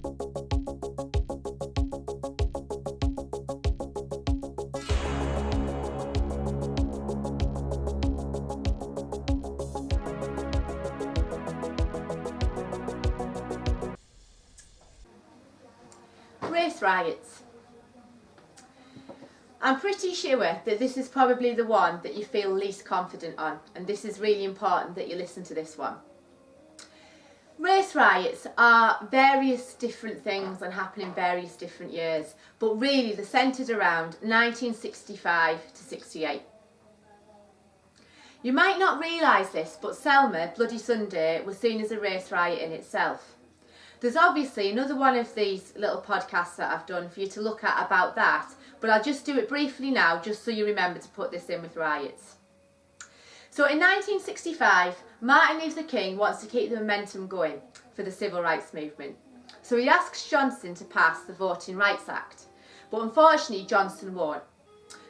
Race riots. I'm pretty sure that this is probably the one that you feel least confident on, and this is really important that you listen to this one. Race riots are various different things and happen in various different years, but really they're centred around 1965 to 68. You might not realise this, but Selma, Bloody Sunday, was seen as a race riot in itself. There's obviously another one of these little podcasts that I've done for you to look at about that, but I'll just do it briefly now just so you remember to put this in with riots. So in 1965, Martin Luther King wants to keep the momentum going for the civil rights movement. So he asks Johnson to pass the Voting Rights Act, but unfortunately Johnson won't.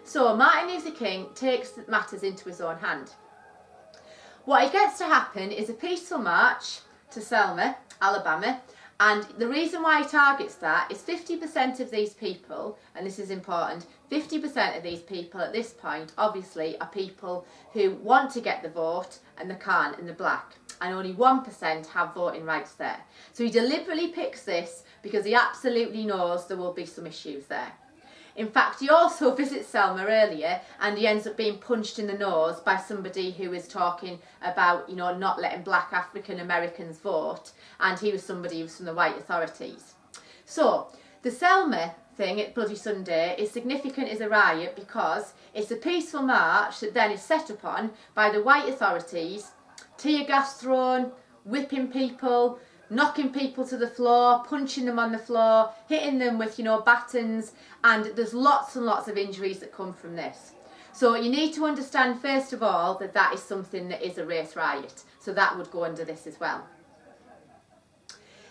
So Martin Luther King takes matters into his own hand. What he gets to happen is a peaceful march to Selma, Alabama, and the reason why he targets that is 50% of these people, and this is important, 50% of these people at this point obviously are people who want to get the vote and they can't, and they're black, and only 1% have voting rights there. So he deliberately picks this because he absolutely knows there will be some issues there. In fact, he also visits Selma earlier and he ends up being punched in the nose by somebody who is talking about, not letting black African Americans vote, and he was somebody who was from the white authorities. So, the Selma thing at Bloody Sunday is significant as a riot because it's a peaceful march that then is set upon by the white authorities, tear gas thrown, whipping people, knocking people to the floor, punching them on the floor, hitting them with, batons, and there's lots and lots of injuries that come from this. So you need to understand, first of all, that that is something that is a race riot. So that would go under this as well.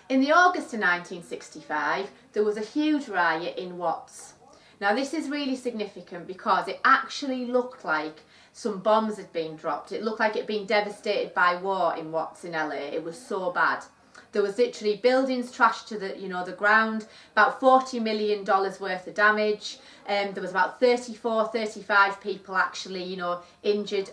In the August of 1965, there was a huge riot in Watts. Now this is really significant because it actually looked like some bombs had been dropped. It looked like it had been devastated by war in Watts in LA. It was so bad. There was literally buildings trashed to the ground, about $40 million worth of damage. There was about 35 people actually, injured,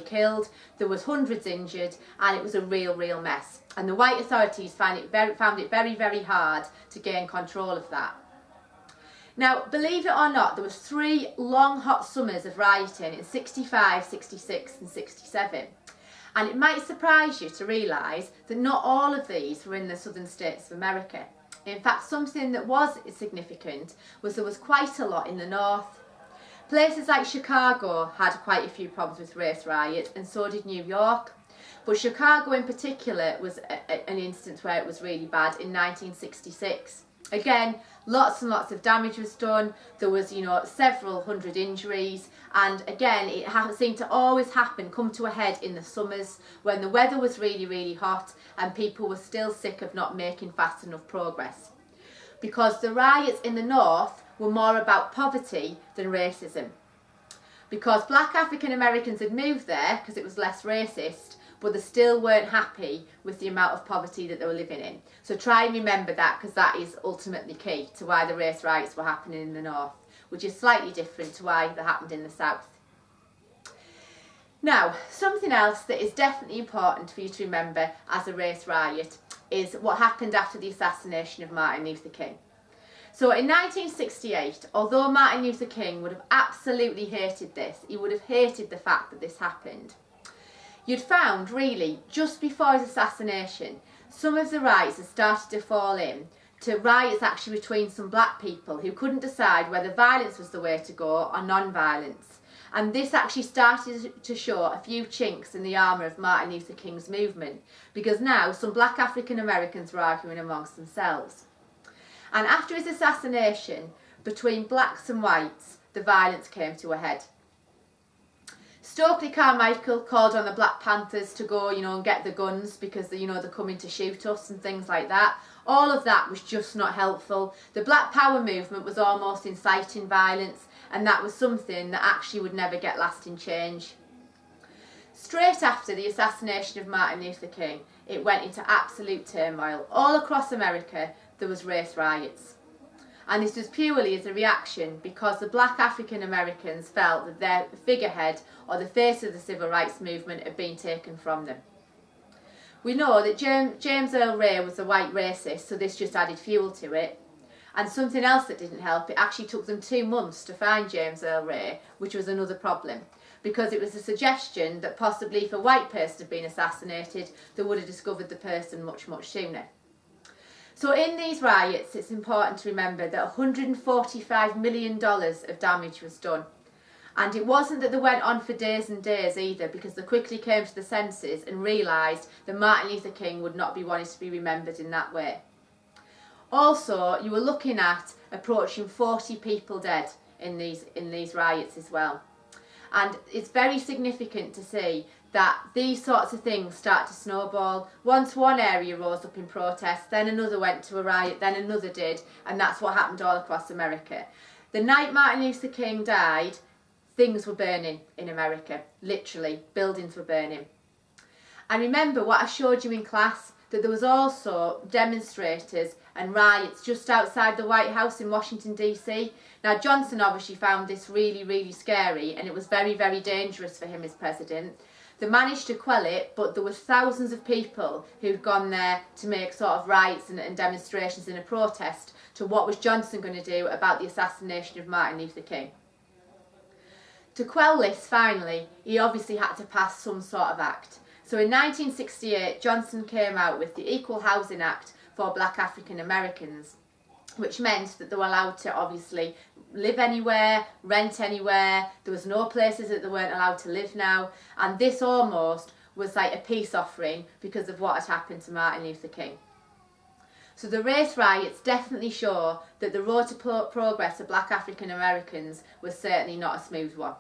killed. There was hundreds injured, and it was a real mess. And the white authorities found it very, very hard to gain control of that. Now, believe it or not, there was 3 long hot summers of rioting in 65, 66 and 67. And it might surprise you to realise that not all of these were in the southern states of America. In fact, something that was significant was there was quite a lot in the north. Places like Chicago had quite a few problems with race riots, and so did New York. But Chicago in particular was an instance where it was really bad in 1966. Again, lots and lots of damage was done. There was, several hundred injuries. And again, it seemed to always come to a head in the summers when the weather was really, really hot and people were still sick of not making fast enough progress. Because the riots in the north were more about poverty than racism. Because black African Americans had moved there because it was less racist, but they still weren't happy with the amount of poverty that they were living in. So try and remember that, because that is ultimately key to why the race riots were happening in the north, which is slightly different to why they happened in the south. Now, something else that is definitely important for you to remember as a race riot is what happened after the assassination of Martin Luther King. So in 1968, although Martin Luther King would have absolutely hated this, he would have hated the fact that this happened, you'd found really just before his assassination, some of the riots had started to fall in to riots actually between some black people who couldn't decide whether violence was the way to go or non-violence. And this actually started to show a few chinks in the armour of Martin Luther King's movement, because now some black African Americans were arguing amongst themselves. And after his assassination, between blacks and whites, the violence came to a head. Stokely Carmichael called on the Black Panthers to go, and get the guns because, they're coming to shoot us and things like that. All of that was just not helpful. The Black Power movement was almost inciting violence, and that was something that actually would never get lasting change. Straight after the assassination of Martin Luther King, it went into absolute turmoil. All across America there was race riots. And this was purely as a reaction because the black African Americans felt that their figurehead or the face of the civil rights movement had been taken from them. We know that James Earl Ray was a white racist, so this just added fuel to it. And something else that didn't help, it actually took them 2 months to find James Earl Ray, which was another problem, because it was a suggestion that possibly if a white person had been assassinated, they would have discovered the person much, much sooner. So in these riots, it's important to remember that $145 million of damage was done. And it wasn't that they went on for days and days either, because they quickly came to the senses and realised that Martin Luther King would not be wanted to be remembered in that way. Also, you were looking at approaching 40 people dead in these riots as well. And it's very significant to see that these sorts of things start to snowball. Once one area rose up in protest, then another went to a riot, then another did, and that's what happened all across America. The night Martin Luther King died, things were burning in America. Literally, buildings were burning. And remember what I showed you in class, that there was also demonstrators and riots just outside the White House in Washington DC. Now Johnson obviously found this really, really scary, and it was very, very dangerous for him as president. They managed to quell it, but there were thousands of people who'd gone there to make sort of riots and demonstrations in a protest to what was Johnson going to do about the assassination of Martin Luther King. To quell this, finally, he obviously had to pass some sort of act. So in 1968, Johnson came out with the Equal Housing Act for black African Americans, which meant that they were allowed to obviously live anywhere, rent anywhere. There was no places that they weren't allowed to live now. And this almost was like a peace offering because of what had happened to Martin Luther King. So the race riots definitely show that the road to progress of black African Americans was certainly not a smooth one.